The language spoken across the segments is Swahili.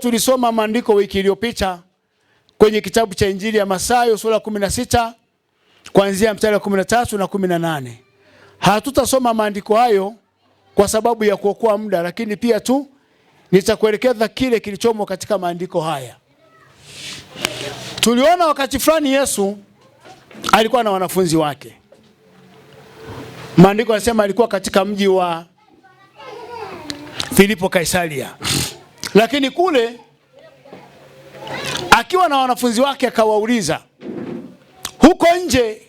Tulisoma maandiko wiki iliyopita kwenye kitabu cha Injili ya Mathayo sura 16 kuanzia mstari wa 13 na 18. Hatutasoma maandiko hayo kwa sababu ya kuokoa muda, lakini pia tu nitakuelekeza kile kilichomo katika maandiko haya. Tuliona wakati fulani Yesu alikuwa na wanafunzi wake. Maandiko yanasema alikuwa katika mji wa Filipo Kaisaria. Lakini kule akiwa na wanafunzi wake akawauliza, huko nje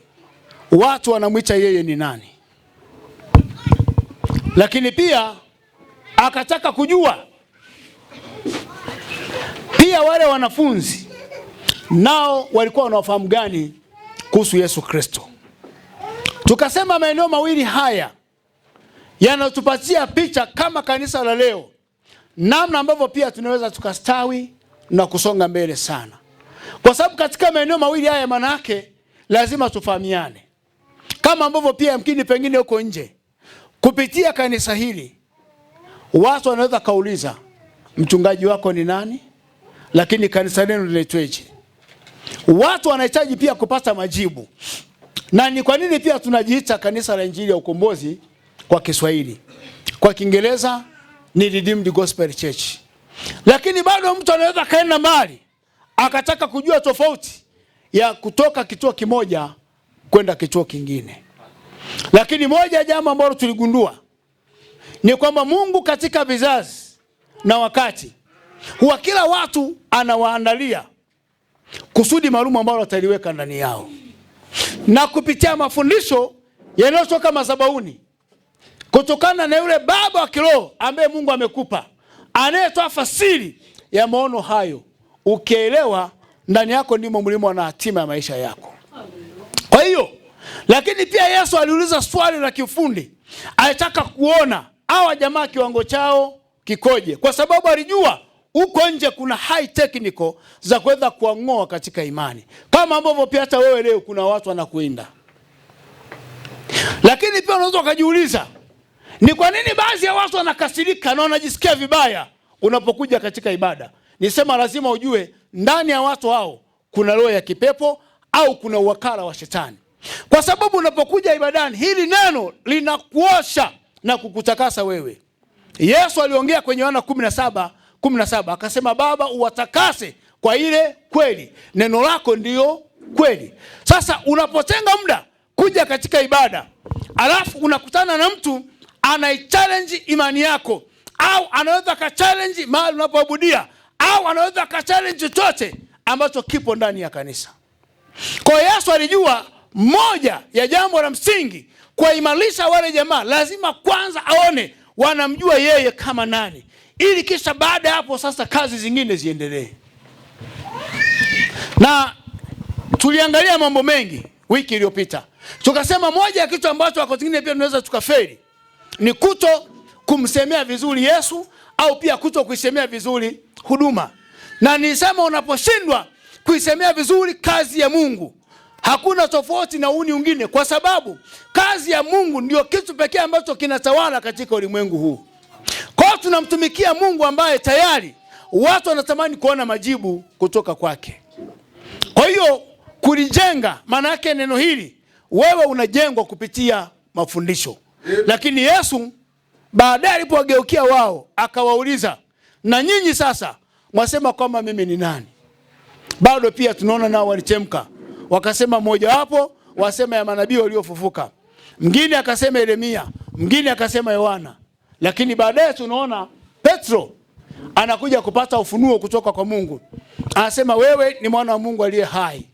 watu wanamuita yeye ni nani? Lakini pia akataka kujua pia wale wanafunzi nao walikuwa wanafahamu gani kuhusu Yesu Kristo. Tukasema maeneo mawili haya yanatupatia picha kama kanisa la leo, namna ambavyo pia tunaweza tukastawi na kusonga mbele sana. Kwa sababu katika maeneo mawili haya maana yake lazima tufahamiane. Kama ambavyo pia mkini pengine huko nje kupitia kanisa hili watu wanaweza kauliza mchungaji wako ni nani? Lakini kanisa lenu linaitweje? Watu wanahitaji pia kupata majibu. Na ni kwa nini pia tunajiita kanisa la Injili ya Ukombozi kwa Kiswahili? Kwa Kiingereza ni Redeemed Gospel Church. Lakini bado mtu anaweza kaenda mbali akataka kujua tofauti ya kutoka kituo kimoja kwenda kituo kingine. Lakini moja ya jambo ambalo tuligundua ni kwamba Mungu katika vizazi na wakati huwa kila watu anawaandalia kusudi maalum ambalo ataliweka ndani yao. Na kupitia mafundisho yanayotoka madhabahuni kutokana na yule baba wa kiroho ambaye Mungu amekupa, anayetoa fasiri ya maono hayo, ukielewa ndani yako ndimo mlimo na hatima ya maisha yako. Kwa hiyo, lakini pia Yesu aliuliza swali la kiufundi. Alitaka kuona hawa jamaa kiwango chao kikoje, kwa sababu alijua huko nje kuna high technical za kuweza kuang'oa katika imani. Kama ambavyo pia hata wewe leo kuna watu wanakuinda. Lakini pia unaweza kujiuliza, ni kwa nini baadhi ya watu wanakasirika na wanajisikia vibaya unapokuja katika ibada? Nisema lazima ujue ndani ya watu hao kuna roho ya kipepo au kuna uwakala wa shetani. Kwa sababu unapokuja ibadani hili neno linakuosha na kukutakasa wewe. Yesu aliongea kwenye Yohana 17 akasema, Baba uwatakase kwa ile kweli. Neno lako ndiyo kweli. Sasa unapotenga muda kuja katika ibada, alafu unakutana na mtu anaichallenge imani yako, au anaweza ka-challenge mahali unapoabudia, au anaweza ka-challenge chochote ambacho kipo ndani ya kanisa. Kwa Yesu alijua moja ya jambo la msingi kuimarisha wale jamaa, lazima kwanza aone wanamjua yeye kama nani, ili kisha baada ya hapo sasa kazi zingine ziendelee. Na tuliangalia mambo mengi wiki iliyopita. Tukasema moja ya kitu ambacho wakati mwingine pia tunaweza tukafeli ni kuto kumsemea vizuri Yesu, au pia kuto kuisemea vizuri huduma. Na nisema unaposhindwa kuisemea vizuri kazi ya Mungu, hakuna tofauti na uni mwingine, kwa sababu kazi ya Mungu ndio kitu pekee ambacho kinatawala katika ulimwengu huu. Kwa hiyo tunamtumikia Mungu ambaye tayari watu wanatamani kuona majibu kutoka kwake. Kwa hiyo kulijenga, maana yake neno hili wewe unajengwa kupitia mafundisho. Lakini Yesu baadaye alipowageukia wao akawauliza, na nyinyi sasa mwasema kwamba mimi ni nani? Bado pia tunaona nao walichemka. Wakasema mmoja wapo wasema ya manabii waliofufuka, mwingine akasema Yeremia, mwingine akasema Yohana. Lakini baadaye tunaona Petro anakuja kupata ufunuo kutoka kwa Mungu. Anasema wewe ni mwana wa Mungu aliye hai,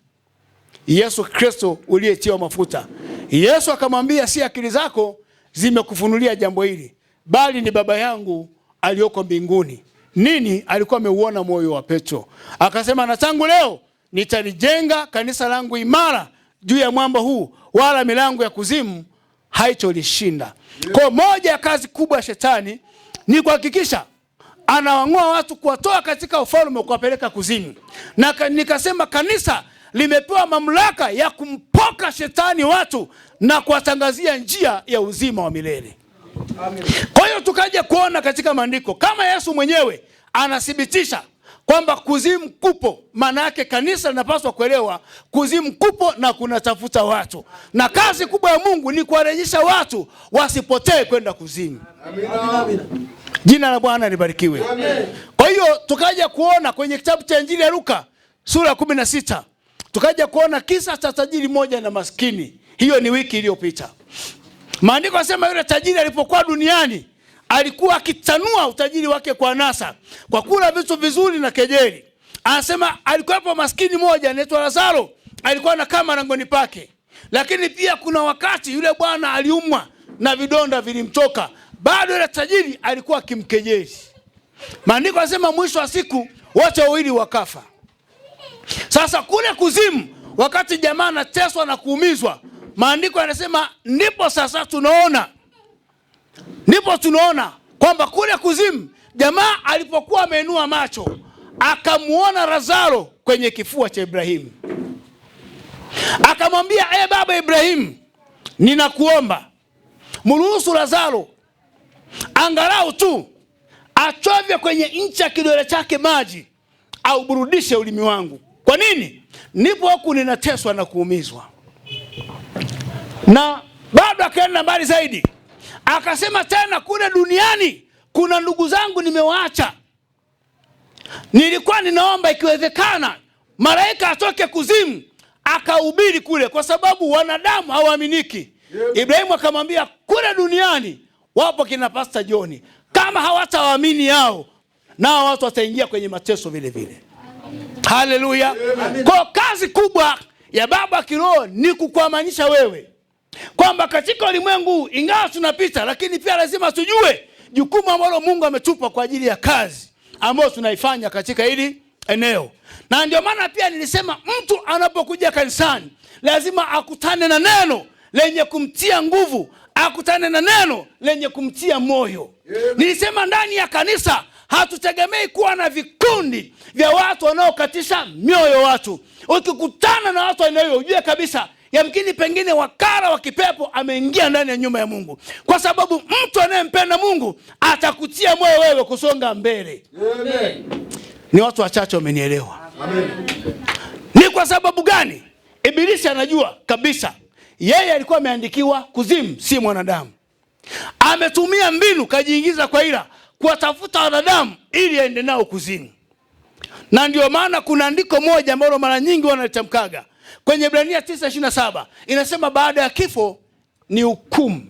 Yesu Kristo uliyetiwa mafuta. Yesu akamwambia, si akili zako zimekufunulia jambo hili, bali ni Baba yangu aliyoko mbinguni. Nini? Alikuwa ameuona moyo wa Petro. Akasema, na tangu leo nitalijenga kanisa langu imara juu ya mwamba huu, wala milango ya kuzimu haitolishinda. Kwa moja ya kazi kubwa ya shetani ni kuhakikisha anawang'oa watu, kuwatoa katika ufalme kuwapeleka kuzimu. Na nikasema kanisa limepewa mamlaka ya kumpoka shetani watu na kuwatangazia njia ya uzima wa milele. Kwa hiyo tukaje kuona katika maandiko kama Yesu mwenyewe anathibitisha kwamba kuzimu kupo. Maana yake kanisa linapaswa kuelewa kuzimu kupo na kunatafuta watu, na kazi kubwa ya Mungu ni kuwarejesha watu wasipotee kwenda kuzimu. Amina. Jina la Bwana libarikiwe. Kwa hiyo tukaja kuona kwenye kitabu cha Injili ya Luka sura 16, tukaja kuona kisa cha tajiri moja na maskini. Hiyo ni wiki iliyopita. Maandiko yanasema yule tajiri alipokuwa duniani alikuwa akitanua utajiri wake kwa anasa, kwa kula vitu vizuri na kejeli. Anasema alikuwa maskini moja anaitwa Lazaro, alikuwa anakaa langoni pake. Lakini pia kuna wakati yule bwana aliumwa na vidonda vilimtoka, bado yule tajiri alikuwa akimkejeli. Maandiko yanasema mwisho wa siku wote wawili wakafa. Sasa kule kuzimu, wakati jamaa anateswa na kuumizwa, maandiko yanasema ndipo sasa tunaona kwamba kule kuzimu jamaa alipokuwa ameinua macho akamuona Lazaro kwenye kifua cha Ibrahimu. Akamwambia, baba Ibrahimu, ninakuomba mruhusu Lazaro angalau tu achovye kwenye ncha ya kidole chake maji au burudishe ulimi wangu. Kwa nini? Nipo huku ninateswa na kuumizwa. Na bado akaenda mbali zaidi, akasema tena, kule duniani kuna ndugu zangu nimewaacha. Nilikuwa ninaomba ikiwezekana malaika atoke kuzimu akahubiri kule, kwa sababu wanadamu hawaaminiki. Ibrahimu akamwambia, kule duniani wapo kina Pastor John, kama hawatawaamini hao, nao watu wataingia kwenye mateso vile vile. Haleluya. Kwa kazi kubwa ya baba kiroho ni kukuamanisha wewe kwamba katika ulimwengu ingawa tunapita, lakini pia lazima tujue jukumu ambalo Mungu ametupa kwa ajili ya kazi ambayo tunaifanya katika hili eneo. Na ndio maana pia nilisema mtu anapokuja kanisani lazima akutane na neno lenye kumtia nguvu, akutane na neno lenye kumtia moyo. Nilisema ndani ya kanisa hatutegemei kuwa na vikundi vya watu wanaokatisha mioyo watu. Ukikutana na watu wanayo, ujue kabisa yamkini pengine wakara wa kipepo ameingia ndani ya nyumba ya Mungu, kwa sababu mtu anayempenda Mungu atakutia moyo wewe kusonga mbele. Amen. Ni watu wachache wamenielewa. Amen. Ni kwa sababu gani? Ibilisi anajua kabisa yeye alikuwa ameandikiwa kuzimu, si mwanadamu. Ametumia mbinu, kajiingiza kwa ila kuwatafuta wanadamu ili aende nao kuzimu. Na ndio maana kuna andiko moja ambalo mara nyingi wanalitamkaga kwenye Ibrania 9:27, inasema baada ya kifo ni hukumu.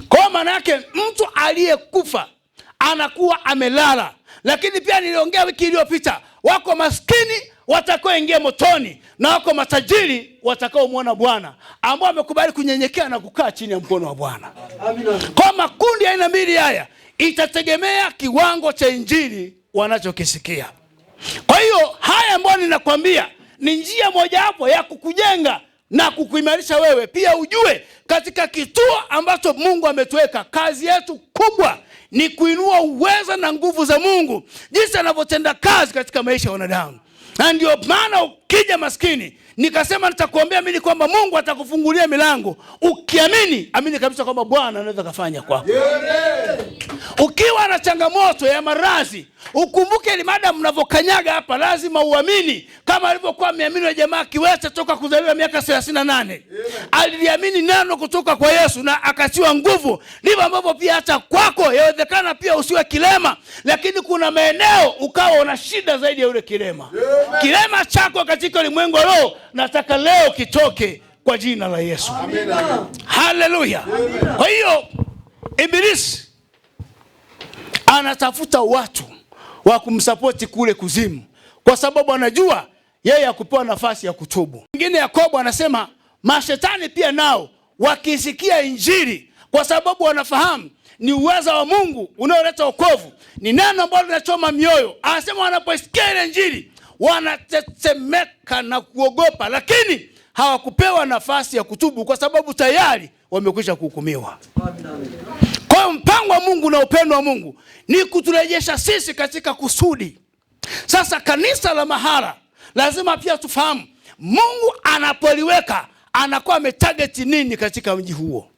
Kwa maana yake mtu aliyekufa anakuwa amelala. Lakini pia niliongea wiki iliyopita, wako maskini watakaoingia motoni na wako matajiri watakaomwona Bwana, ambao wamekubali kunyenyekea na kukaa chini ya mkono wa Bwana. Amina. Kwa makundi aina mbili haya itategemea kiwango cha injili wanachokisikia. Kwa hiyo haya ambayo ninakwambia ni njia moja hapo ya kukujenga na kukuimarisha wewe. Pia ujue katika kituo ambacho Mungu ametuweka, kazi yetu kubwa ni kuinua uwezo na nguvu za Mungu, jinsi anavyotenda kazi katika maisha ya wanadamu. Na ndio maana ukija maskini, nikasema nitakuombea mimi kwamba Mungu atakufungulia milango. Ukiamini, amini kabisa kwamba Bwana anaweza kufanya kwako. Ukiwa na changamoto ya maradhi, ukumbuke ile madam mnavokanyaga hapa, lazima uamini kama alivyokuwa ameamini jamaa kiwete toka kuzaliwa miaka 38. Aliamini neno kutoka kwa Yesu na akatiwa nguvu. Ndivyo ambavyo pia hata kwako yawezekana pia usiwe kilema, lakini kuna maeneo ukawa una shida zaidi ya yule kilema. Kilema chako katika ulimwengu leo nataka leo kitoke kwa jina la Yesu. Amina. Haleluya. Kwa hiyo Ibilisi anatafuta watu wa kumsapoti kule kuzimu, kwa sababu anajua yeye hakupewa nafasi ya kutubu. Mwingine Yakobo anasema mashetani pia nao wakisikia injili, kwa sababu wanafahamu ni uwezo wa Mungu unaoleta wokovu, ni neno ambalo linachoma mioyo. Anasema wanaposikia ile injili wanatetemeka na kuogopa, lakini hawakupewa nafasi ya kutubu kwa sababu tayari wamekwisha kuhukumiwa. Kwa mpango wa Mungu na upendo wa Mungu ni kuturejesha sisi katika kusudi. Sasa kanisa la mahara lazima pia tufahamu Mungu anapoliweka anakuwa ametarget nini katika mji huo.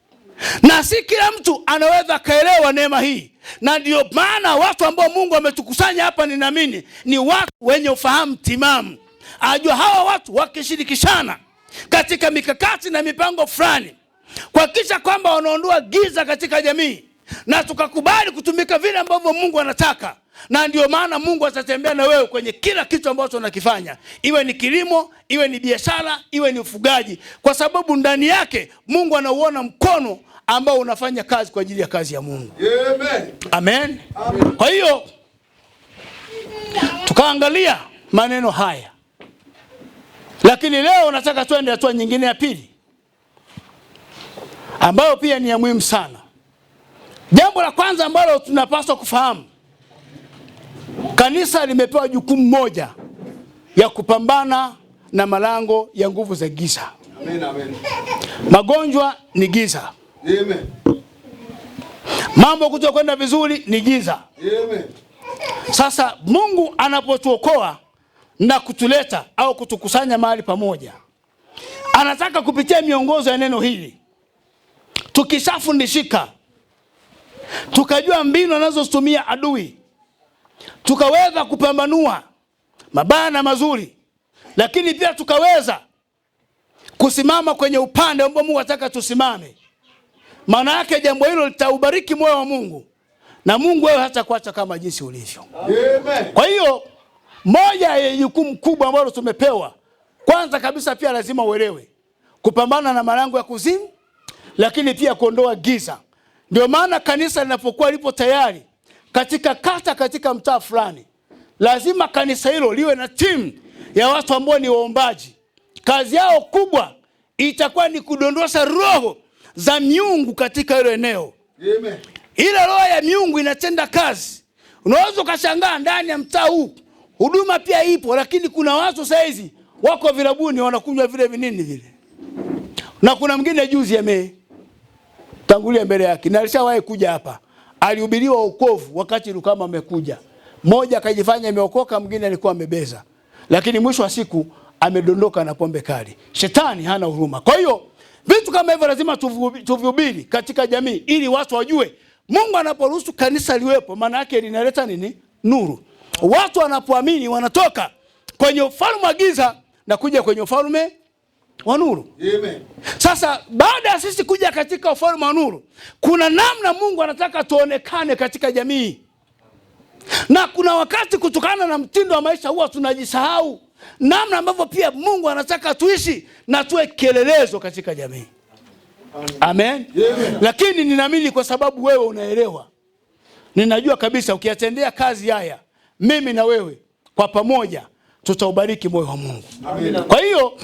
Na si kila mtu anaweza kaelewa neema hii. Na ndio maana watu ambao Mungu ametukusanya hapa, ninaamini ni watu wenye ufahamu timamu. Ajua hawa watu wakishirikishana katika mikakati na mipango fulani kuhakikisha kwamba wanaondoa giza katika jamii, na tukakubali kutumika vile ambavyo Mungu anataka. Na ndio maana Mungu atatembea na wewe kwenye kila kitu ambacho unakifanya, iwe ni kilimo, iwe ni biashara, iwe ni ufugaji, kwa sababu ndani yake Mungu anauona mkono ambao unafanya kazi kwa ajili ya kazi ya Mungu. Amen. Amen. Amen. Kwa hiyo tukaangalia maneno haya, lakini leo nataka tuende hatua nyingine ya pili ambayo pia ni ya muhimu sana. Jambo la kwanza ambalo tunapaswa kufahamu, kanisa limepewa jukumu moja ya kupambana na malango ya nguvu za giza. Amen, amen. Magonjwa ni giza. Amen. Mambo kutokwenda vizuri ni giza. Amen. Sasa Mungu anapotuokoa na kutuleta au kutukusanya mahali pamoja, anataka kupitia miongozo ya neno hili, tukishafundishika, tukajua mbinu anazotumia adui, tukaweza kupambanua mabaya na mazuri, lakini pia tukaweza kusimama kwenye upande ambao Mungu anataka tusimame, maana yake jambo hilo litaubariki moyo wa Mungu, na Mungu wewe hata kuacha kama jinsi ulivyo. Amen. Kwa hiyo moja ya jukumu kubwa ambalo tumepewa, kwanza kabisa pia lazima uelewe kupambana na malango ya kuzimu, lakini pia kuondoa giza. Ndio maana kanisa linapokuwa lipo tayari katika kata, katika mtaa fulani, lazima kanisa hilo liwe na timu ya watu ambao ni waombaji. Kazi yao kubwa itakuwa ni kudondosha roho za miungu katika hilo eneo. Amen. Ile roho ya miungu inatenda kazi. Unaweza ukashangaa ndani ya mtaa huu huduma pia ipo, lakini kuna watu saizi wako vilabuni wanakunywa vile vinini vile. Na kuna mwingine juzi tangulia mbele yake, na alishawahi kuja hapa, alihubiriwa wokovu wakati Lukama amekuja. Mmoja akajifanya ameokoka, mwingine alikuwa amebeza, lakini mwisho wa siku amedondoka na pombe kali. Shetani hana huruma. Kwa hiyo vitu kama hivyo lazima tuvihubiri katika jamii, ili watu wajue Mungu anaporuhusu kanisa liwepo, maana yake linaleta nini? Nuru. Watu wanapoamini wanatoka kwenye ufalme wa giza na kuja kwenye ufalme wa nuru. Amen. Sasa baada ya sisi kuja katika ufalme wa nuru, kuna namna Mungu anataka tuonekane katika jamii. Na kuna wakati kutokana na mtindo wa maisha huwa tunajisahau namna ambavyo pia Mungu anataka tuishi na tuwe kielelezo katika jamii. Amen. Amen. Lakini ninaamini kwa sababu wewe unaelewa, ninajua kabisa ukiyatendea kazi haya, mimi na wewe kwa pamoja tutaubariki moyo wa Mungu. Amen. Kwa hiyo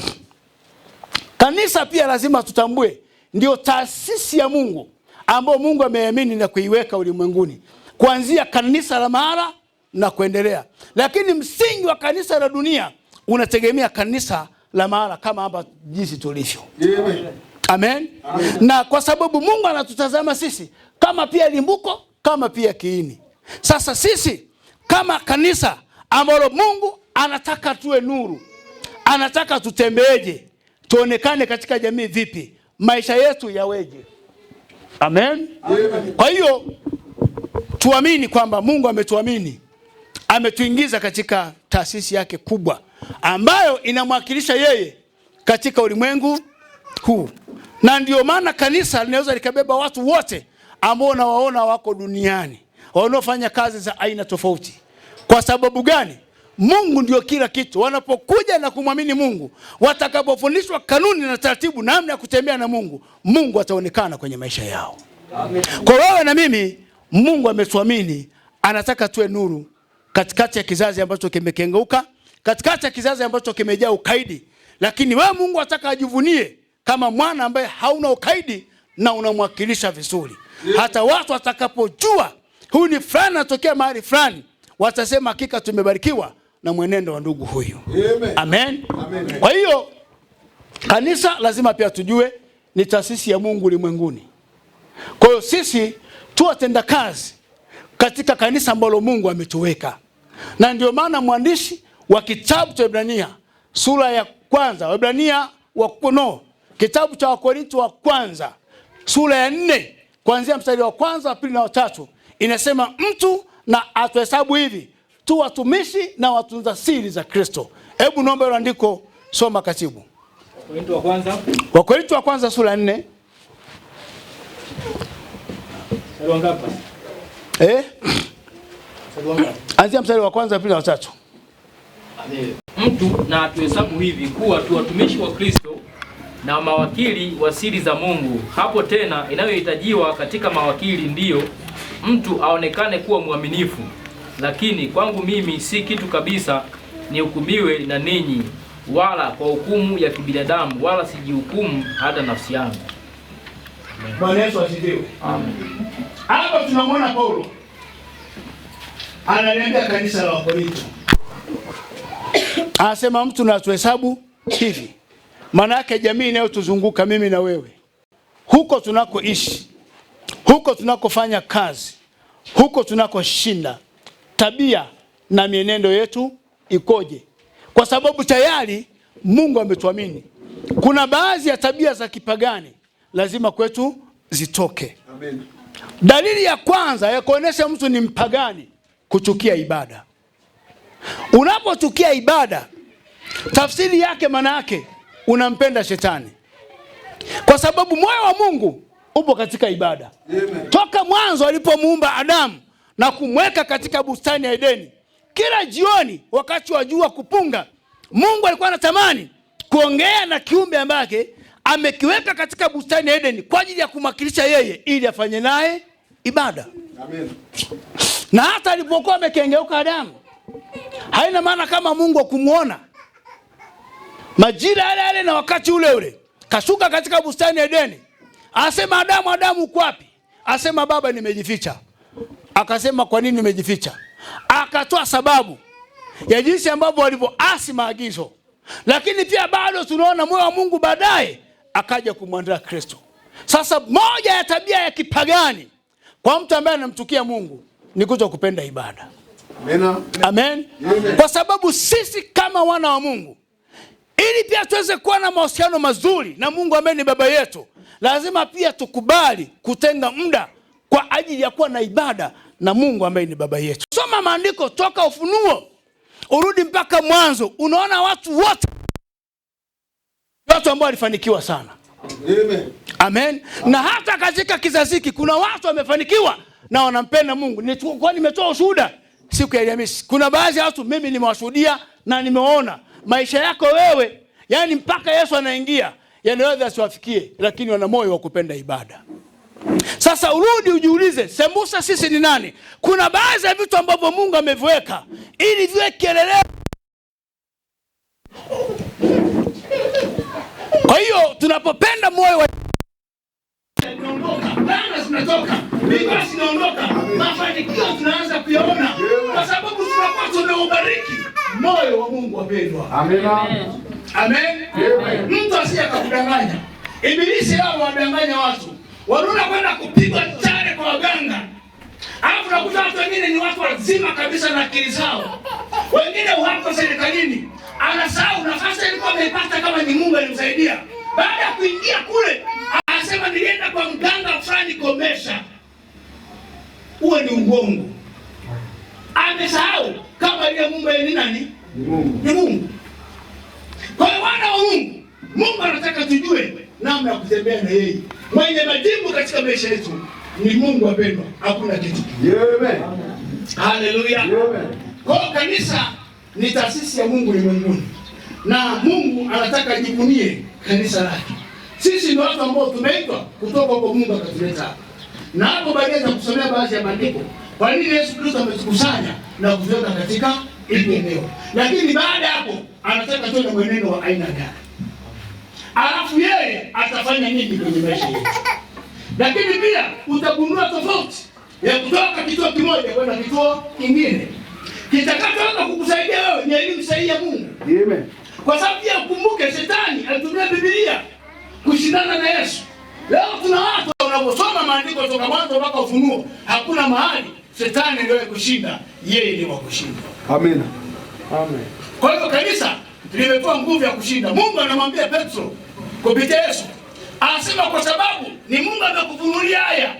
kanisa pia lazima tutambue ndio taasisi ya Mungu ambayo Mungu ameamini na kuiweka ulimwenguni, kuanzia kanisa la Mahara na kuendelea. Lakini msingi wa kanisa la dunia unategemea kanisa la Mahara kama hapa jinsi tulivyo. Amen. Amen. Amen. Na kwa sababu Mungu anatutazama sisi kama pia limbuko, kama pia kiini. Sasa sisi kama kanisa ambalo Mungu anataka tuwe nuru, anataka tutembeeje, tuonekane katika jamii vipi, maisha yetu yaweje. Amen. Amen. Kwa hiyo tuamini kwamba Mungu ametuamini, ametuingiza katika taasisi yake kubwa ambayo inamwakilisha yeye katika ulimwengu huu. Na ndio maana kanisa linaweza likabeba watu wote ambao nawaona wako duniani, wanaofanya kazi za aina tofauti. Kwa sababu gani? Mungu ndio kila kitu. Wanapokuja na kumwamini Mungu, watakapofundishwa kanuni na taratibu namna ya kutembea na Mungu, Mungu ataonekana kwenye maisha yao. Amen. Kwa wewe na mimi, Mungu ametuamini, anataka tuwe nuru katikati ya kizazi ambacho kimekengeuka, katikati ya kizazi ambacho kimejaa ukaidi. Lakini wewe Mungu ataka ajivunie kama mwana ambaye hauna ukaidi na unamwakilisha vizuri. Hata watu watakapojua huyu ni fulani anatokea mahali fulani, watasema hakika tumebarikiwa na mwenendo wa ndugu huyu. Amen. Amen. Amen. Kwa hiyo kanisa lazima pia tujue ni taasisi ya Mungu ulimwenguni. Kwa hiyo sisi tuwatenda kazi katika kanisa ambalo Mungu ametuweka. Na ndio maana mwandishi wa kitabu cha Ibrania sura ya kwanza, kitabu cha Wakorintho wa kwanza sura ya 4 kuanzia mstari wa 1, wa 2 na wa 3 inasema mtu na atuhesabu hivi tu watumishi na watunza siri za Kristo. Hebu naomba hilo andiko soma katibu. Wakorintho wa kwanza sura ya 4. Sura ngapi? Anzia mstari wa 1, wa 2 na wa 3. Mtu na atuhesabu hivi kuwa tu watumishi wa Kristo na mawakili wa siri za Mungu. Hapo tena inayohitajiwa katika mawakili ndiyo mtu aonekane kuwa mwaminifu. Lakini kwangu mimi si kitu kabisa nihukumiwe na ninyi, wala kwa hukumu ya kibinadamu, wala sijihukumu hata nafsi yangu. Bwana Yesu asifiwe. Amen. Hapa tunamwona Paulo analiambia kanisa la Wakorintho. Anasema mtu na tuhesabu hivi. Maana yake jamii inayotuzunguka mimi na wewe, huko tunakoishi, huko tunakofanya kazi, huko tunakoshinda, tabia na mienendo yetu ikoje? Kwa sababu tayari Mungu ametuamini. Kuna baadhi ya tabia za kipagani lazima kwetu zitoke. Amen. Dalili ya kwanza ya kuonesha mtu ni mpagani, kuchukia ibada. Unapochukia ibada, tafsiri yake maana yake unampenda shetani. Kwa sababu moyo wa Mungu upo katika ibada. Amen. Toka mwanzo alipomuumba Adamu na kumweka katika bustani ya Edeni, kila jioni wakati wa jua kupunga, Mungu alikuwa anatamani kuongea na kiumbe ambaye amekiweka katika bustani ya Edeni kwa ajili ya kumwakilisha yeye ili afanye naye ibada. Amen. Na hata alipokuwa amekengeuka Adamu, haina maana kama Mungu kumuona. Majira yale na wakati ule ule kashuka katika bustani ya Edeni. Asema Adamu, Adamu uko wapi? Asema Baba, nimejificha. Akasema kwa nini nimejificha? Akatoa sababu ya jinsi ambavyo walivyoasi maagizo. Lakini pia bado tunaona moyo wa Mungu baadaye akaja kumwandaa Kristo. Sasa moja ya tabia ya kipagani kwa mtu ambaye anamtukia Mungu ni kutokupenda ibada. Amen. Amen. Amen. Kwa sababu sisi kama wana wa Mungu, ili pia tuweze kuwa na mahusiano mazuri na Mungu ambaye ni baba yetu, lazima pia tukubali kutenga muda kwa ajili ya kuwa na ibada na Mungu ambaye ni baba yetu. Soma maandiko toka Ufunuo urudi mpaka Mwanzo, unaona watu wote, watu ambao walifanikiwa sana. Amen. Amen. Na hata katika kizazi hiki kuna watu wamefanikiwa na wanampenda Mungu. Nilikuwa nimetoa ushuhuda siku ya Alhamisi. Kuna baadhi ya watu mimi nimewashuhudia na nimeona maisha yako wewe, yani mpaka Yesu anaingia, yanaweza asiwafikie, lakini wana moyo wa kupenda ibada. Sasa urudi ujiulize, sembusa sisi ni nani? Kuna baadhi ya vitu ambavyo Mungu ameviweka ili viwe kielelezo. Kwa hiyo tunapopenda moyo wa Bwana zinatoka, mikosi zinaondoka, mafanikio tunaanza kuyaona kwa sababu tunakuwa tumeubariki moyo wa Mungu wapendwa. Amen. Amen. Amen. Mtu asije akakudanganya. Ibilisi hao wadanganya watu. Wanaona kwenda kupigwa chale kwa waganga. Alafu nakuta watu wengine ni watu wazima kabisa na akili zao. Wengine hapo serikalini anasahau nafasi alikuwa ameipata kama ni Mungu alimsaidia. Baada ya kuingia kule, anasema nilienda kwa mganga fulani komesha. Huo ni uongo. Amesahau kama ile Mungu ni nani? Ni Mungu. Ni Mungu. Kwa hiyo wana wa Mungu, Mungu anataka tujue namna ya kutembea na yeye. Mwenye majibu katika maisha yetu ni Mungu wapendwa, hakuna kitu. Amen. Haleluya. Amen. Kwa kanisa ni taasisi ya Mungu ulimwenguni. Na Mungu anataka ajivunie kanisa lake. Sisi ni watu ambao tumeitwa kutoka kwa Mungu akatuleta. Na hapo baadaye na kusomea baadhi ya maandiko. Kwa nini Yesu Kristo ametukusanya na kutuweka katika hili eneo? Lakini baada hapo anataka tuwe na mwenendo wa aina gani? Alafu yeye atafanya nini kwenye maisha yetu? Lakini pia utagundua tofauti ya kutoka kituo kimoja kwenda kituo kingine. Kitakachoweza kukusaidia wewe ni elimu sahihi ya Mungu. Amen. Kwa sababu pia ukumbuke shetani alitumia Biblia kushindana na Yesu. Leo tuna watu wanaposoma maandiko kutoka Mwanzo mpaka Ufunuo, hakuna mahali shetani ndio kushinda, yeye ni wa kushinda. Amen. Amen. Kwa hiyo kanisa limepewa nguvu ya kushinda. Mungu anamwambia Petro kupitia Yesu, anasema kwa sababu ni Mungu amekufunulia haya.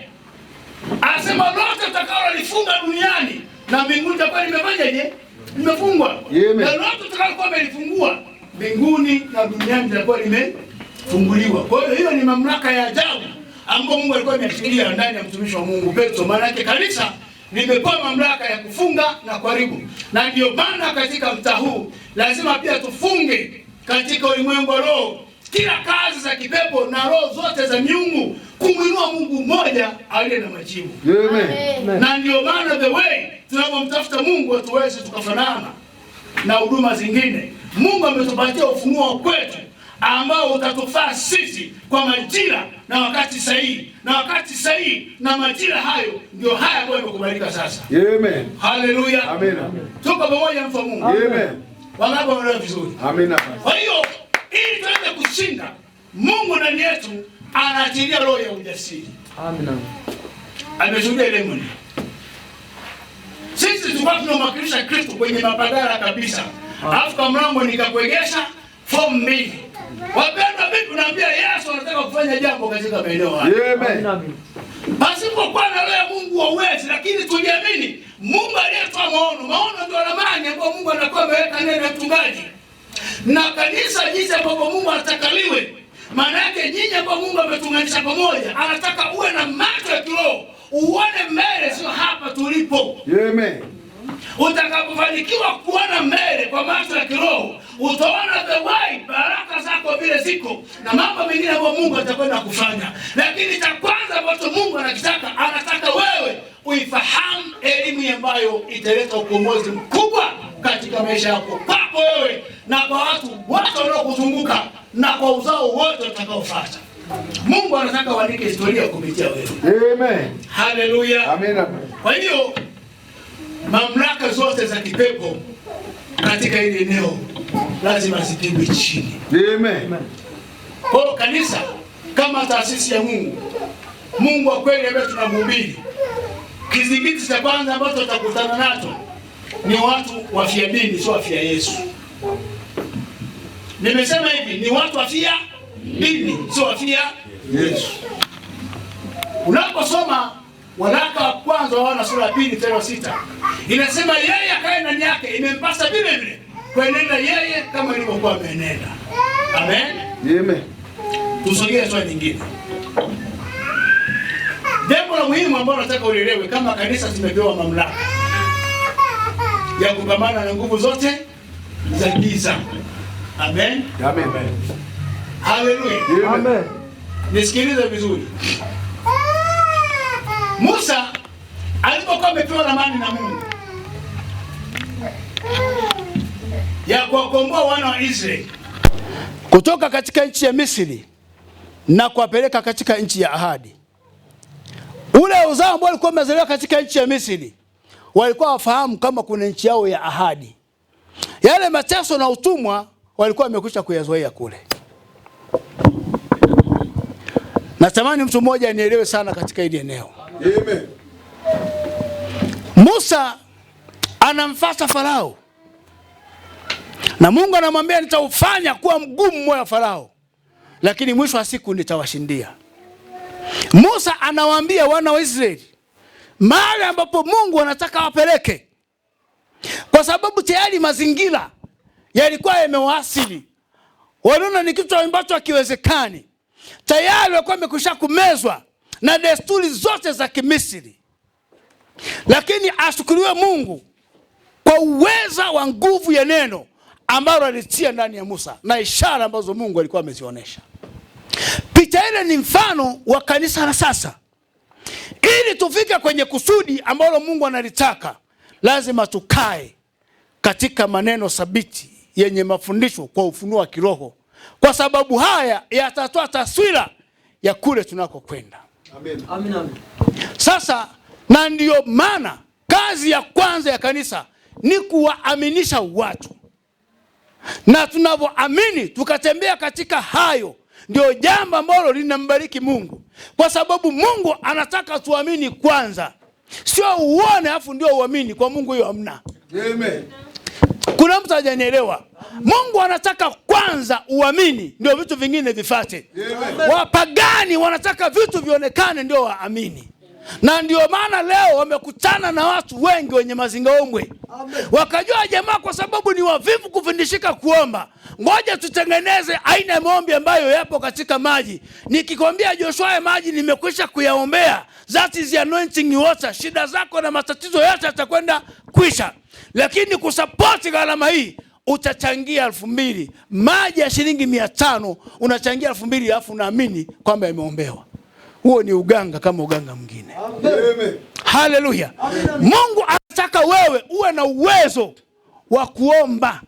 Anasema lote utakalolifunga duniani na mbinguni litakuwa limefanyaje? Limefungwa. Na lote utakalokuwa umelifungua mbinguni na duniani litakuwa limefunguliwa. Kwa hiyo hiyo ni mamlaka ya ajabu ambayo Mungu alikuwa ameshikilia ndani ya mtumishi wa Mungu Petro. Maana yake kanisa limepewa mamlaka ya kufunga na kuharibu. Na ndio maana katika mtaa huu lazima pia tufunge katika ulimwengu wa roho kila kazi za kipepo na roho zote za miungu, kumwinua Mungu mmoja aliye na majibu. Amen. Na ndio maana the way tunapomtafuta Mungu hatuwezi tukafanana na huduma zingine. Mungu ametupatia ufunuo kwetu ambao utatufaa sisi kwa majira na wakati sahihi. Na wakati sahihi na majira hayo ndio haya ambayo yamekubalika sasa. Amen. Haleluya. Amen. Tuko pamoja mtu wa Mungu. Amen. Wangapi wanaelewa vizuri? Amen. Kwa hiyo ili tuweze kushinda, Mungu ndani yetu anaachilia roho ya ujasiri. Amen. Ameshuhudia ile mwenye. Sisi tulikuwa tunamwakilisha Kristo kwenye mapadara kabisa. Alafu kwa mlango nikakuegesha form mbili. Wapendwa, mimi tunaambia Yesu anataka kufanya jambo katika maeneo haya. Amen. Pasipokuwa na roho ya Mungu hauwezi, lakini tuliamini Mungu aliyetoa maono. Maono ndio ramani ambayo Mungu anakuwa ameweka ndani ya mchungaji. Na kanisa jinsi ambavyo Mungu atakaliwe. Maana yake nyinyi ambao Mungu ametunganisha pamoja, anataka uwe na macho ya kiroho, uone mbele, sio hapa tulipo. Amen. Utakapofanikiwa kuona mbele kwa macho ya kiroho, utaona the way baraka zako vile ziko na mambo mengine ambayo Mungu atakwenda kufanya. Lakini cha kwanza ambacho Mungu anakitaka, anataka wewe uifahamu elimu ambayo italeta ukombozi mkubwa katika maisha yako, kwako wewe na kwa watu wote wanaokuzunguka na kwa uzao wote utakaofuata. Mungu anataka uandike historia kupitia wewe. Amen. Haleluya. Amen. Kwa hiyo mamlaka zote za kipepo katika hili eneo lazima zipigwe chini. Amen. Kwa kanisa kama taasisi ya Mungu, Mungu wa kweli ambaye tunamhubiri, kizingiti cha kwanza ambacho tutakutana nacho ni watu wafia dini, sio wafia Yesu. Nimesema hivi, ni watu wafia dini, sio wafia Yesu. Unaposoma waraka wa kwanza wa Yohana sura ya 2 mstari wa 6, inasema yeye akae ndani yake imempasa vile vile kuenenda yeye kama ilivyokuwa amenenda. Amen. Amen. Tusogee swali nyingine. Jambo la muhimu ambalo nataka uelewe, kama kanisa tumepewa mamlaka ya kupambana na nguvu zote za giza. Amen. Amen. Haleluya. Amen. Nisikilize vizuri. Musa alipokuwa amepewa ramani na Mungu ya kuwakomboa wana wa Israeli kutoka katika nchi ya Misri na kuwapeleka katika nchi ya ahadi, ule uzao ambao walikuwa wamezaliwa katika nchi ya Misri walikuwa wafahamu kama kuna nchi yao ya ahadi. Yale mateso na utumwa walikuwa wamekwisha kuyazoea kule. Natamani mtu mmoja anielewe sana katika hili eneo. Amen. Musa anamfuata Farao, na Mungu anamwambia nitaufanya kuwa mgumu moyo wa Farao, lakini mwisho wa siku nitawashindia. Musa anawaambia wana wa Israeli mahali ambapo Mungu anataka wapeleke, kwa sababu tayari mazingira yalikuwa yamewasili. Waliona ni kitu ambacho hakiwezekani. Tayari walikuwa wamekwisha kumezwa na desturi zote za Kimisri. Lakini ashukuriwe Mungu kwa uweza wa nguvu ya neno ambalo alitia ndani ya Musa na ishara ambazo Mungu alikuwa amezionyesha. Picha ile ni mfano wa kanisa la sasa. Ili tufike kwenye kusudi ambalo Mungu analitaka, lazima tukae katika maneno thabiti yenye mafundisho kwa ufunuo wa kiroho, kwa sababu haya yatatoa taswira ya kule tunakokwenda. Amen. Amen. Sasa na ndio maana kazi ya kwanza ya kanisa ni kuwaaminisha watu, na tunavyoamini tukatembea katika hayo, ndio jambo ambalo linambariki Mungu, kwa sababu Mungu anataka tuamini kwanza, sio uone afu ndio uamini. Kwa Mungu hiyo hamna. Amen. Kuna mtu hajanielewa. Mungu anataka kwanza uamini ndio vitu vingine vifuate. Wapagani wanataka vitu vionekane ndio waamini. Na ndio maana leo wamekutana na watu wengi wenye mazingaombwe. Wakajua jamaa kwa sababu ni wavivu kufundishika kuomba, ngoja tutengeneze aina ya maombi ambayo yapo katika maji. Nikikwambia Joshua, maji nimekwisha kuyaombea, that is the anointing water, shida zako na matatizo yote yatakwenda kwisha. Lakini kusupport gharama hii utachangia 2,000, maji ya shilingi 500 unachangia 2,000, alafu unaamini kwamba yameombewa. Huo ni uganga kama uganga mwingine. Haleluya. Mungu anataka wewe uwe na uwezo wa kuomba.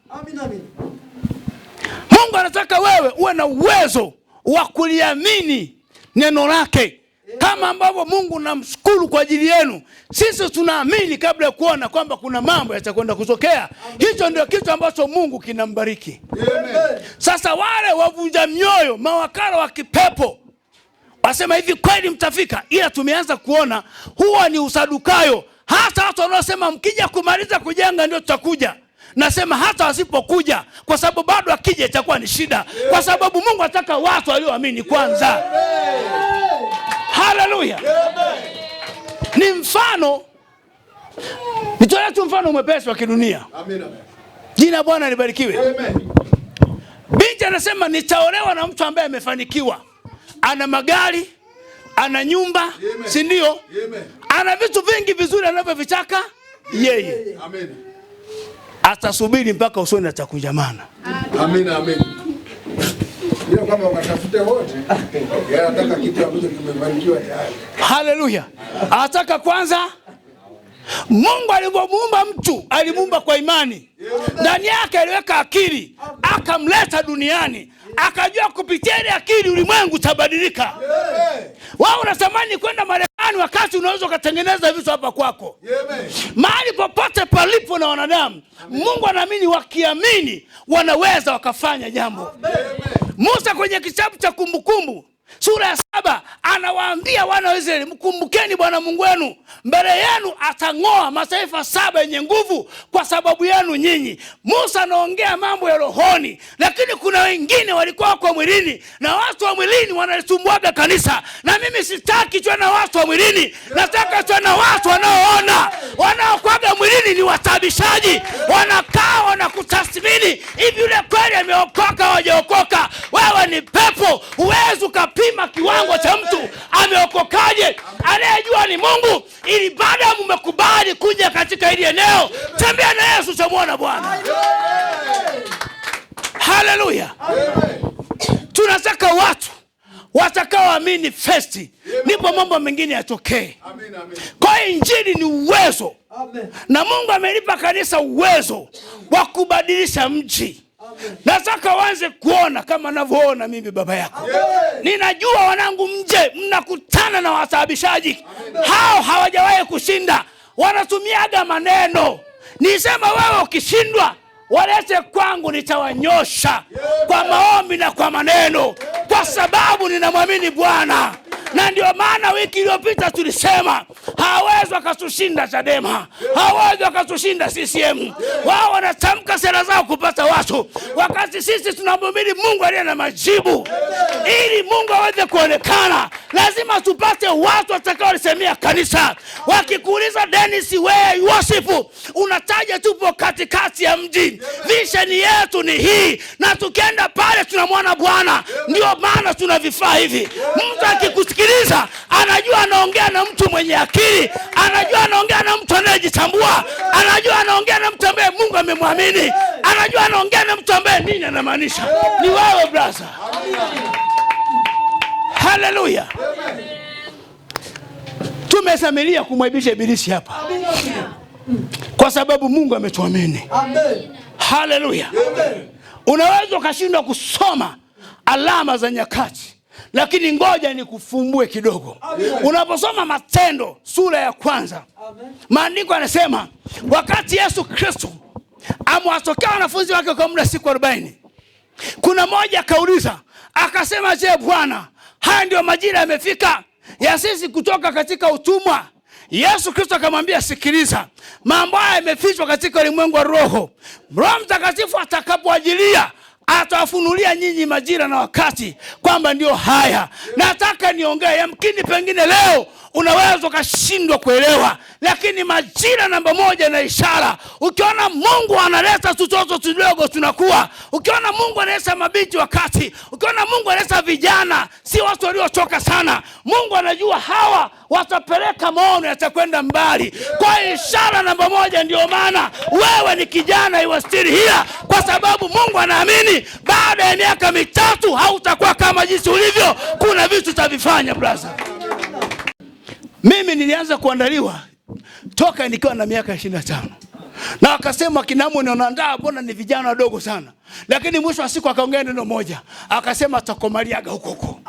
Mungu anataka wewe uwe na uwezo wa kuliamini neno lake. Kama ambavyo Mungu namshukuru kwa ajili yenu, sisi tunaamini kabla ya kuona kwamba kuna mambo yatakwenda kutokea. Hicho ndio kitu ambacho Mungu kinambariki. Sasa wale wavunja mioyo, mawakala wa kipepo, wasema hivi kweli mtafika, ila tumeanza kuona huwa ni usadukayo. Hata watu wanaosema mkija kumaliza kujenga ndio tutakuja, nasema hata wasipokuja, kwa sababu bado akija itakuwa ni shida, kwa sababu Mungu anataka watu walioamini kwanza. Haleluya. Ni mfano, nitoe tu mfano mwepesi wa kidunia. Jina Bwana libarikiwe. Binti anasema nitaolewa na mtu ambaye amefanikiwa, ana magari, ana nyumba, si ndio? Ana vitu vingi vizuri anavyovitaka yeye. Amen. Atasubiri mpaka usoni atakunjamana. Amen, amen. Ndio kama watafute wote. Yeye anataka kitu ambacho kimefanikiwa tayari. Haleluya. Anataka kwanza, Mungu alipomuumba mtu, alimuumba kwa imani. Ndani yake aliweka akili, akamleta duniani. Akajua kupitia ile akili ulimwengu utabadilika. Wao unatamani kwenda Marekani wakati unaweza kutengeneza vitu hapa kwako. Mahali popote palipo na wanadamu, Mungu anaamini wakiamini wanaweza wakafanya jambo. Musa kwenye kitabu cha Kumbukumbu sura ya 7 anawaambia wana wa Israeli, mkumbukeni Bwana Mungu wenu, mbele yenu atang'oa mataifa 7 yenye nguvu kwa sababu yenu nyinyi. Musa anaongea mambo ya rohoni, lakini kuna wengine walikuwa kwa mwilini, na watu wa mwilini wanalisumbuaga kanisa. Na mimi sitaki tuwe na watu wa mwilini, nataka tuwe na watu wanaoona. Wanaokuaga mwilini ni watabishaji, wanakaa wanakutathmini, hivi yule kweli ameokoka hajaokoka? Wewe ni pepo, huwezi ukapima kiwango cha mtu ameokokaje. Anayejua ni Mungu. Ili baada ya mmekubali kuja katika hili eneo, tembea na Yesu, utamuona Bwana. Haleluya. Tunataka watu watakaoamini first, ndipo mambo mengine yatokee. Kwa injili ni uwezo. Na Mungu amelipa kanisa uwezo wa kubadilisha mji. Nataka waanze kuona kama ninavyoona mimi baba yako. Ninajua wanangu mje mnakutana na wasababishaji. Hao hawajawahi kushinda, wanatumiaga maneno. Nisema wewe ukishindwa, walete kwangu, nitawanyosha kwa maombi na kwa maneno, kwa sababu ninamwamini Bwana. Na ndio maana wiki iliyopita tulisema hawezi wakatushinda Chadema, hawezi wakatushinda CCM. Wao wanatamka sera zao kupata watu, wakati sisi tunamwamini Mungu aliye na majibu. Ili Mungu aweze kuonekana, lazima tupate watu watakaolisemea kanisa. Wakikuuliza Dennis, where you worship, unataja tupo katikati ya mji. Vision yetu ni hii, na tukienda pale tunamwona Bwana. Ndio maana tuna vifaa hivi. Mtu akikusikiliza anajua anaongea na mtu mwenye akili, anajua anaongea na mtu anayejitambua, anajua anaongea na mtu ambaye Mungu amemwamini, anajua anaongea na mtu ambaye nini anamaanisha. Ni wewe brother. Haleluya. Tumesamilia kumwaibisha ibilisi hapa, kwa sababu Mungu ametuamini. Haleluya. Unaweza ukashindwa kusoma alama za nyakati, lakini ngoja nikufumbue kidogo. Unaposoma Matendo sura ya 1, maandiko yanasema wakati Yesu Kristo amewatokea wanafunzi wake kwa muda siku 40, kuna mmoja akauliza akasema, je, Bwana, haya ndio majira yamefika ya sisi kutoka katika utumwa Yesu Kristo akamwambia, sikiliza, mambo haya yamefichwa katika ulimwengu wa roho. Roho Mtakatifu atakapoajilia atawafunulia nyinyi majira na wakati kwamba ndio haya. Nataka niongee, yamkini pengine leo unaweza ukashindwa kuelewa, lakini majira namba moja na ishara. Ukiona Mungu analeta tutoto tudogo tunakuwa, ukiona Mungu analeta mabinti wakati, ukiona Mungu analeta vijana, si watu waliochoka sana, Mungu anajua hawa watapeleka maono yatakwenda mbali. Kwa ishara namba moja, ndio maana wewe ni kijana, you are still here, kwa sababu Mungu anaamini baada ya miaka 3 hautakuwa kama jinsi ulivyo. Kuna vitu utavifanya brother. Mimi nilianza kuandaliwa toka nikiwa na miaka 25. Na wakasema kinamu ni unaandaa, mbona ni vijana wadogo sana. Lakini mwisho wa siku akaongea neno moja, akasema atakomaliaga huko huko.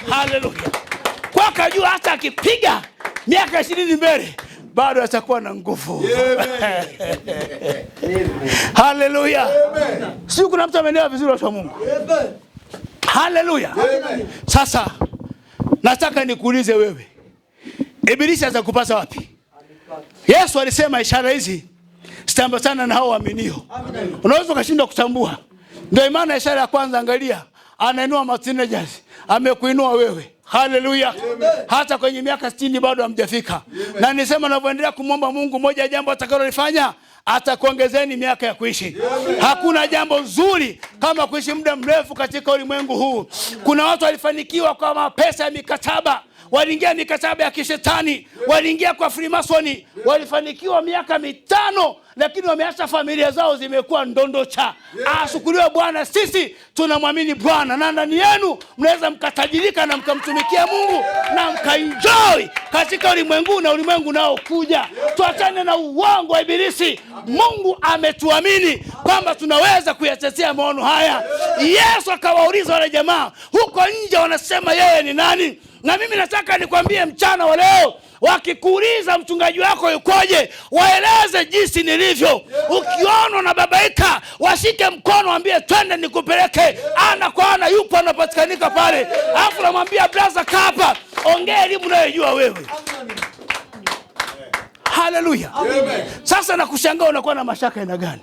Haleluya. Kwa kujua hata akipiga miaka 20 mbele bado atakuwa na nguvu. Haleluya. Sio kuna mtu amenelewa vizuri watu wa Mungu. Haleluya. Sasa nataka nikuulize wewe, Ibilisi atakupata wapi? Yesu alisema ishara hizi zitambatana na hao waaminio. Unaweza ukashindwa kutambua. Ndio maana ishara ya kwanza, angalia, anainua mateenagers, amekuinua wewe. Haleluya. Hata kwenye miaka 60 bado hamjafika. Na nisema unavyoendelea kumwomba Mungu, moja ya jambo atakalolifanya, atakuongezeni miaka ya kuishi. Hakuna jambo zuri kama kuishi muda mrefu katika ulimwengu huu. Kuna watu walifanikiwa kwa mapesa ya mikataba, waliingia mikataba ya kishetani, waliingia kwa Freemasoni, walifanikiwa miaka 5, lakini wameacha familia zao zimekuwa ndondocha. Ashukuriwe Bwana, sisi tunamwamini Bwana, na ndani yenu mnaweza mkatajirika na mkamtumikia Mungu na mkaenjoy katika ulimwengu na ulimwengu nao kuja. Tuachane na uongo wa Ibilisi. Mungu ametuamini kwamba tunaweza kuyatetea maono haya. Yesu akawauliza wale jamaa huko nje, wanasema yeye ni nani? Na mimi nataka nikwambie mchana wa leo, wakikuuliza mchungaji wako yukoje, waeleze jinsi nilivyo. Ukiona na babaika, washike mkono, waambie twende nikupeleke ana kwa ana, yupo anapatikanika pale. Alafu namwambia brother, kaa hapa, ongea elimu unayojua wewe. Haleluya. Sasa nakushangaa unakuwa na mashaka aina gani?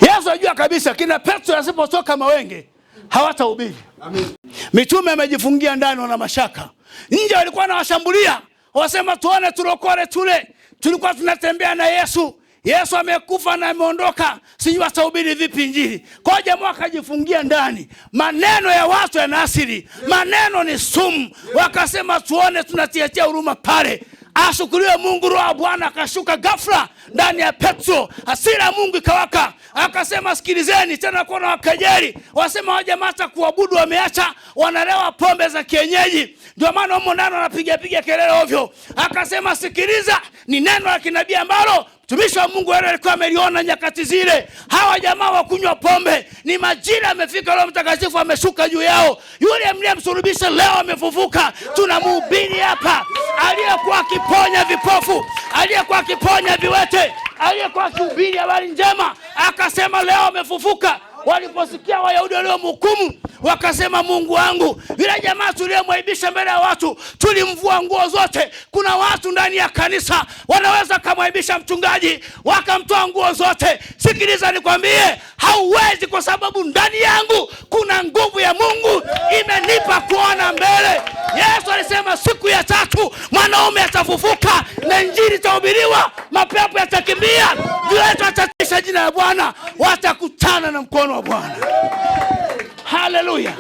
Yesu ajua kabisa kina Petro asipotoka mawenge hawatahubiri. Amen. Mitume amejifungia ndani, wana mashaka. Nje walikuwa na washambulia, wasema tuone tulokole tule. Tulikuwa tunatembea na Yesu. Yesu amekufa na ameondoka. Sijui watahubiri vipi injili. Kwa jamaa akajifungia ndani. Maneno ya watu yana asili. Maneno ni sumu. Wakasema tuone tunatiatia huruma pale. Ashukuriwe Mungu, Roho wa Bwana akashuka ghafla ndani ya Petro. Hasira ya Mungu ikawaka. Akasema sikilizeni tena, kwa wakajeri. Wasema waje mata kuabudu wameacha, wanalewa pombe za kienyeji. Ndio maana humo ndani wanapiga kelele ovyo. Akasema sikiliza, ni neno la kinabii ambalo mtumishi wa Mungu yeye alikuwa ameliona nyakati zile. Hawa jamaa wakunywa pombe, ni majira amefika, Roho Mtakatifu ameshuka juu yao. Yule mliyemsulubisha leo amefufuka. Tunamhubiri hapa aliyekuwa akiponya vipofu, aliyekuwa akiponya viwete, aliyekuwa akihubiri habari njema, akasema leo amefufuka. Waliposikia Wayahudi waliomhukumu, wakasema Mungu wangu, yule jamaa tuliyemwaibisha mbele ya watu tulimvua nguo zote. Kuna watu ndani ya kanisa wanaweza kumwaibisha mchungaji wakamtoa nguo zote. Sikiliza nikwambie, hauwezi, kwa sababu ndani yangu kuna nguvu ya Mungu imenipa kuona mbele. Yesu alisema siku ya 3 mwanaume atafufuka na injili itahubiriwa, mapepo yatakimbia, viwete watatisha jina la Bwana, watakutana na mkono wa Bwana. Haleluya.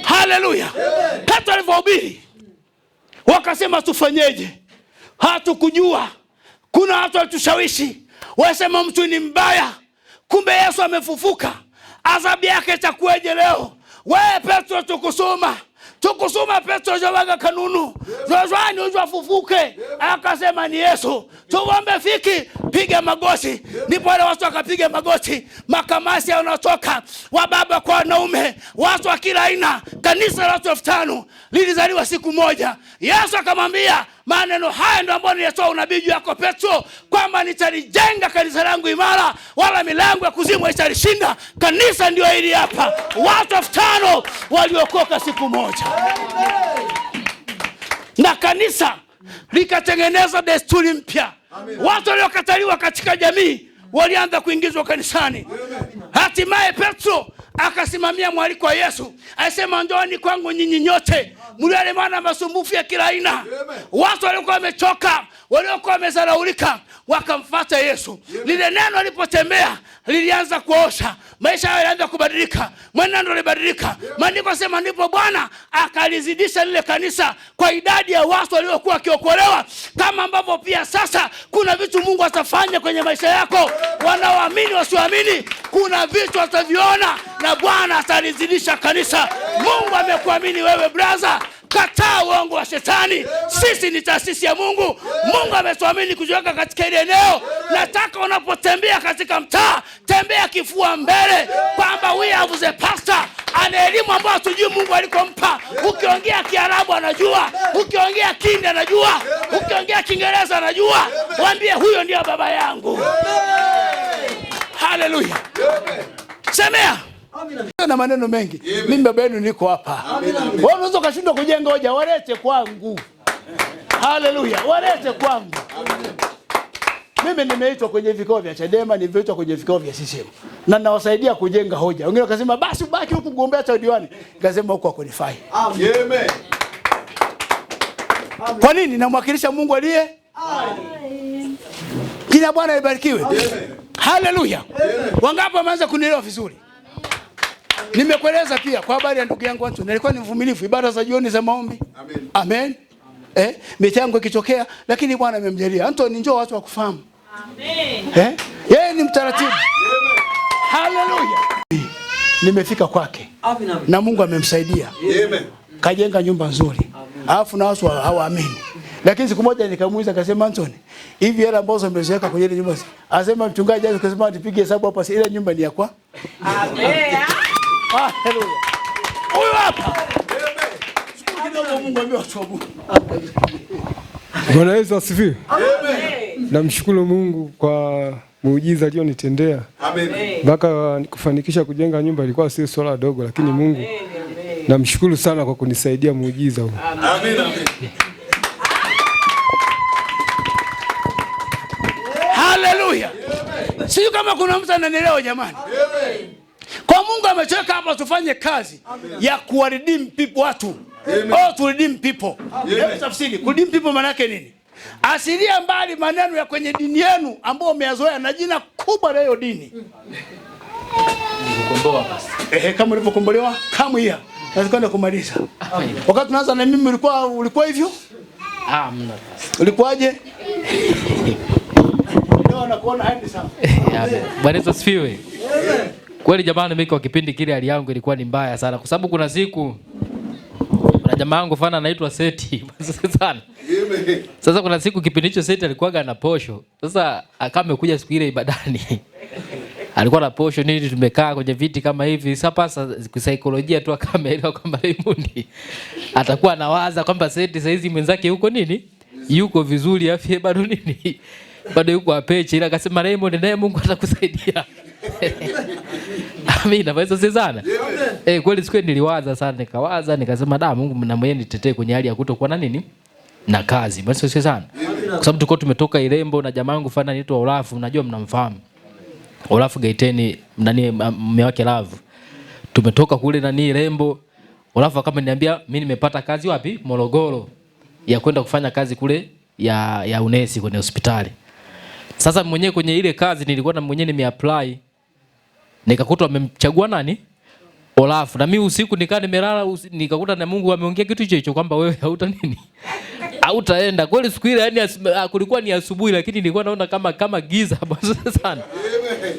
Haleluya. Petro alivyohubiri, wakasema tufanyeje? Hatukujua. Kuna watu walitushawishi, wasema mtu ni mbaya, kumbe Yesu amefufuka. Adhabu yake itakuwaje leo? Wewe Petro tukusoma Petro jawaga kanunu Zozwani uzafufuke. Akasema ni Yesu. Tuombe fiki, piga magoti. Ndipo wale watu wakapiga magoti. Makamasi yanatoka, wababa kwa wanaume, watu wa kila aina. Kanisa la watu 5,000 lilizaliwa siku moja. Yesu akamwambia maneno haya ndio ambayo nilitoa unabii juu yako Petro, kwamba nitalijenga kanisa langu imara, wala milango ya kuzimu haitalishinda. Kanisa ndio hili hapa. Watu 5,000 waliokoka siku moja. na kanisa likatengeneza desturi mpya. Watu waliokataliwa katika jamii walianza kuingizwa kanisani. Hatimaye Petro akasimamia mwaliko wa Yesu. Alisema, njooni kwangu nyinyi nyote mliolemewa na masumbufu ya kila aina. Watu waliokuwa wamechoka, waliokuwa wamezaraulika, wakamfuata Yesu. Lile neno lilipotembea lilianza kuosha. Maisha yao yalianza kubadilika. Mwenendo ulibadilika. Maandiko yanasema ndipo Bwana akalizidisha lile kanisa kwa idadi ya watu waliokuwa wakiokolewa. Kama ambavyo pia sasa kuna vitu Mungu atafanya kwenye maisha yako. Wanaoamini wasioamini, kuna vitu ataviona na Bwana atalizidisha kanisa. Mungu amekuamini wewe brother. Kataa uongo wa shetani. Sisi ni taasisi ya Mungu. Mungu ametuamini kujiweka katika ile eneo. Nataka unapotembea katika mtaa, tembea kifua mbele kwamba we have the pastor. Ana elimu ambayo tujui Mungu alikompa. Ukiongea Kiarabu anajua, ukiongea Kindi anajua, ukiongea Kiingereza anajua. Waambie huyo ndio baba yangu. Haleluya. Semea. Na maneno mengi. Mimi baba yenu niko hapa. Wewe unaweza kushindwa kujenga hoja, walete kwangu. Haleluya. Walete kwangu. Mimi nimeitwa kwenye vikao vya Chadema, nimeitwa kwenye vikao vya CCM. Na nawasaidia kujenga hoja. Wengine wakasema basi ubaki huku kugombea cha diwani. Nikasema huko hakunifai. Amen. Kwa nini? Namwakilisha Mungu aliye. Jina Bwana libarikiwe. Haleluya. Wangapi wameanza kunielewa vizuri? Nimekueleza pia kwa habari ya ndugu yangu Anthony. Nilikuwa ni mvumilivu ibada za jioni za maombi. Amen. Michango ikitokea, lakini Bwana amemjalia. Anthony, njoo watu wakufahamu. Amen. Yeye ni mtaratibu. Haleluya. Nimefika kwake. Na Mungu amemsaidia. Amen. Kajenga nyumba nzuri. Alafu na watu hawaamini. Lakini siku moja nikamuuliza, akasema, Anthony, hivi hela ambazo umeziweka kwenye ile nyumba, asema mchungaji akasema tupige hesabu hapa, ile nyumba ni ya kwa. Amen. Haleluya. Huyu hapa. Mungu amewatoa. Bwana Yesu asifiwe. Amen. Namshukuru Mungu kwa muujiza alionitendea. Amen. Mpaka kufanikisha kujenga nyumba ilikuwa sio swala dogo, lakini Mungu namshukuru sana kwa kunisaidia muujiza huu. Amen. Amen. Haleluya. Sio kama kuna mtu ananielewa jamani. Amen. Kwa Mungu amecheka hapa tufanye kazi ya kuredeem people watu. Oh, to redeem people. Hebu tafsiri, redeem people maana yake nini? Asilia mbali maneno ya kwenye dini yenu ambao umeyazoea na jina kubwa la hiyo dini. Kukomboa basi. Kama ulivyokombolewa kama hiya. Nazikana kumaliza. Wakati tunaanza na mimi ulikuwa hivyo? Mna basi. Ulikuwaje? Leo nakuona hadi sana. Bwana Yesu asifiwe. Kweli jamani, mimi kwa kipindi kile hali yangu ilikuwa ni mbaya sana kwa sababu kuna siku na jamaa wangu fana anaitwa Seti sana. Sasa kuna siku kipindi hicho Seti alikuwa na posho. Sasa akawa amekuja siku ile ibadani. Alikuwa na posho nini, tumekaa kwenye viti kama hivi. Sasa kisaikolojia tu akaelewa kwamba Raymond atakuwa anawaza kwamba Seti saizi mwenzake yuko nini? Yuko vizuri, afya bado nini? Bado yuko apeche, ila akasema Raymond naye Mungu atakusaidia. Amina, basi sasa sana. Kweli siku niliwaza sana, nikawaza nikasema da, Mungu na mwenyewe nitetee kwenye hali ya kutokuwa na nini? Na kazi. Basi sasa sana. Kwa sababu tulikuwa tumetoka Irembo na jamaa wangu fana anaitwa Olafu, unajua mnamfahamu. Olafu Gaiteni, nani mume wake Love. Tumetoka kule nani Irembo. Olafu kama niambia mimi nimepata kazi wapi? Morogoro. Ya kwenda kufanya kazi kule ya unesi kwenye hospitali. Sasa mwenyewe kwenye ile kazi nilikuwa na mwenyewe nimeapply. Nikakuta wamemchagua nani? Olafu. Na mimi usiku nikaa nimelala nikakuta na Mungu ameongea kitu hicho kwamba wewe hauta nini? Hautaenda. Kweli siku ile yani kulikuwa ni asubuhi lakini nilikuwa naona kama giza basi sana.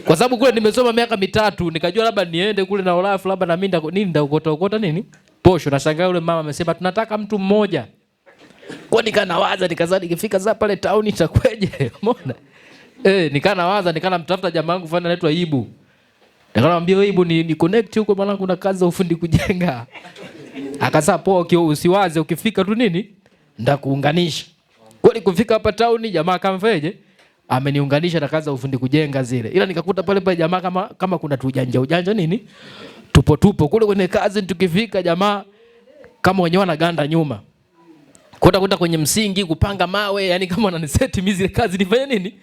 Kwa sababu kule nimesoma miaka 3 nikajua labda niende kule na Olafu labda na mimi nini ndaokota nini? Posho. Nashangaa yule mama amesema tunataka mtu mmoja. Kwa nikanawaza nikazani nikifika sasa pale town itakweje? Umeona? Nikanawaza nikanamtafuta jamaa wangu fulani anaitwa Ibu. Nikamwambia wewe Ibu ni connect huko bwana, kuna kazi za ufundi kujenga. Akasema poa, usiwaze ukifika tu nini? Ndakuunganisha. Kweli kufika hapa town jamaa akamfeje? Ameniunganisha na kazi za ufundi kujenga zile. Ila nikakuta pale jamaa kama kuna ujanja nini? Tupo kule kwenye kazi tukifika jamaa kama wenyewe wanaganda nyuma. Kuta kwenye msingi, kupanga mawe, yani kama wananiseti mimi zile kazi nifanye nini?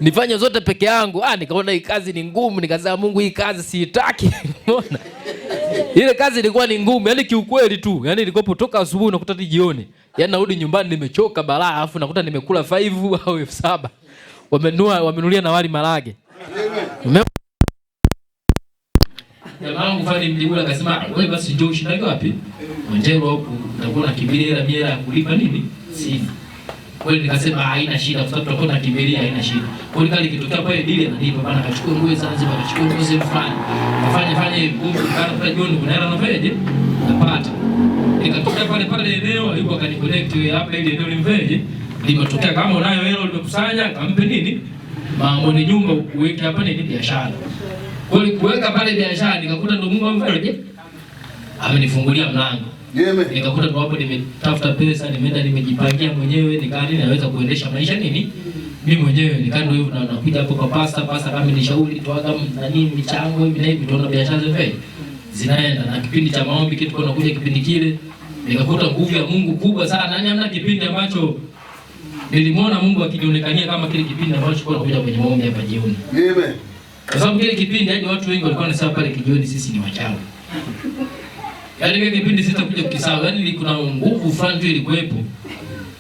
Nifanye zote peke yangu. Nikaona hii kazi ni ngumu, nikasema Mungu hii kazi siitaki. Unaona? Ile kazi ilikuwa ni ngumu, yani kiukweli tu. Yani ilikuwa kutoka asubuhi nakuta hadi jioni. Yani narudi nyumbani nimechoka balaa, alafu nakuta nimekula 5 au 7. Wamenulia na wali marage. Jamaa wangu fani mjibula akasema, "Wewe basi njoo ushindage wapi? Mwenjero hapo utakuwa na kimbilia mia ya kulipa nini? Sina." Kweli nikasema haina shida, kwa sababu tutakuwa na kimbilia haina shida. Kwa hiyo kali kitokea pale dili ananipa bana, akachukua nguo Zanzibar, akachukua nguo Zefani. Afanye hivi kana pale jioni unaenda na veje? Napata. Nikatokea pale eneo yuko akaniconnect hapa ile eneo limveje? Limetokea kama unayo hela ulimekusanya, kampe nini? Maamoni nyumba uweke hapa nini biashara. Kwa hiyo kuweka pale biashara nikakuta ndo Mungu amfanye amenifungulia mlango. Nikakuta ndo hapo nimetafuta pesa, nimeenda nimejipangia mwenyewe, nikaani naweza kuendesha maisha nini? Mimi mwenyewe nikaenda hivyo na nakuja hapo kwa pasta kama nishauri toaga na nini michango hivi na hivi tunaona biashara zetu zinaenda. Na kipindi cha maombi kitu kwa kuja kipindi kile nikakuta nguvu ya Mungu kubwa sana. Yaani hamna kipindi ambacho nilimwona Mungu akionekania kama kile kipindi ambacho kwa kuja kwenye maombi hapa jioni. Amen. Kwa sababu kile kipindi hadi watu wengi walikuwa wanasema pale kijioni sisi ni wachawi. Yaani kile kipindi sitakuja kukisahau. Yaani kuna nguvu fulani tu ilikuwepo.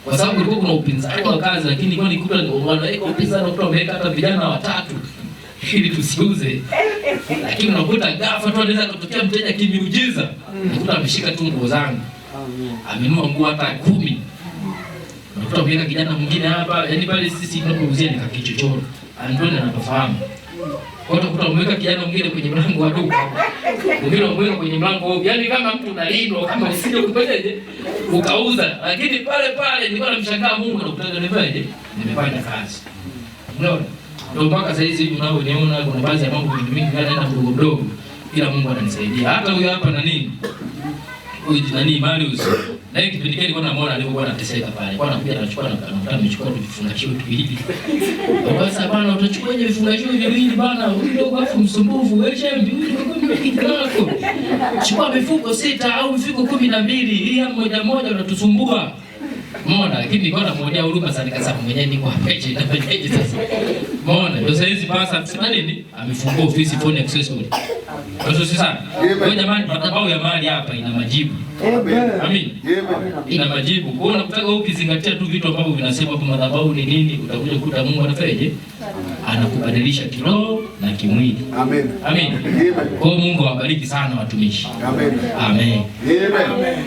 Kwa sababu kulikuwa kuna upinzani wa kazi, lakini kwa nikuta wanaweka upinzani kwa wameweka hata vijana watatu ili tusiuze. Lakini unakuta ghafla tu anaweza kutokea mteja kimiujiza. Unakuta ameshika tu nguo zangu. Amenunua nguo hata 10. Unakuta ameweka kijana mwingine hapa, yaani pale sisi tunapouzia ni kakichochoro. Andoni anafahamu. Kwa hiyo utakuta kijana mwingine kwenye mlango wa duka. Mwingine umeweka kwenye mlango, yaani kama mtu unalindwa kama usije kupejeje ukauza. Lakini pale nilikuwa namshangaa Mungu na kutaka nifaje? Nimefanya kazi. Unaona? Ndio mpaka sasa hivi unaona kuna baadhi ya mambo mimi naenda mdogo ila Mungu ananisaidia. Hata huyu hapa na nini? Huyu nani Marius. Na hiki kipindi kile nilikuwa namuona alikuwa anateseka pale. Kwa anakuja anachukua na amechukua vifungashio hivi. Sasa bana utachukuaje vifungashio hivi bana? Huyu ndio afu msumbufu wewe chembi huyu ndio kijana wako. Chukua mifuko 6 au mifuko 12 hii moja unatusumbua. Umeona, lakini nilikuwa namuonea huruma sana nikasema mwenyewe niko hapeje nafanyaje sasa. Umeona, ndio sasa hizi pasa sema nini? Amefungua ofisi phone accessory. Sasa sasa, kwa jamani madhabahu ya mali hapa ina majibu. Amen. Ina majibu. Kwa hiyo unataka ukizingatia tu vitu ambavyo vinasema hapo madhabahu ni nini, utakuja kukuta Mungu anafanyaje? Anakubadilisha kiroho na kimwili. Amen. Amen. Kwa hiyo Mungu awabariki sana watumishi. Amen. Amen. Amen.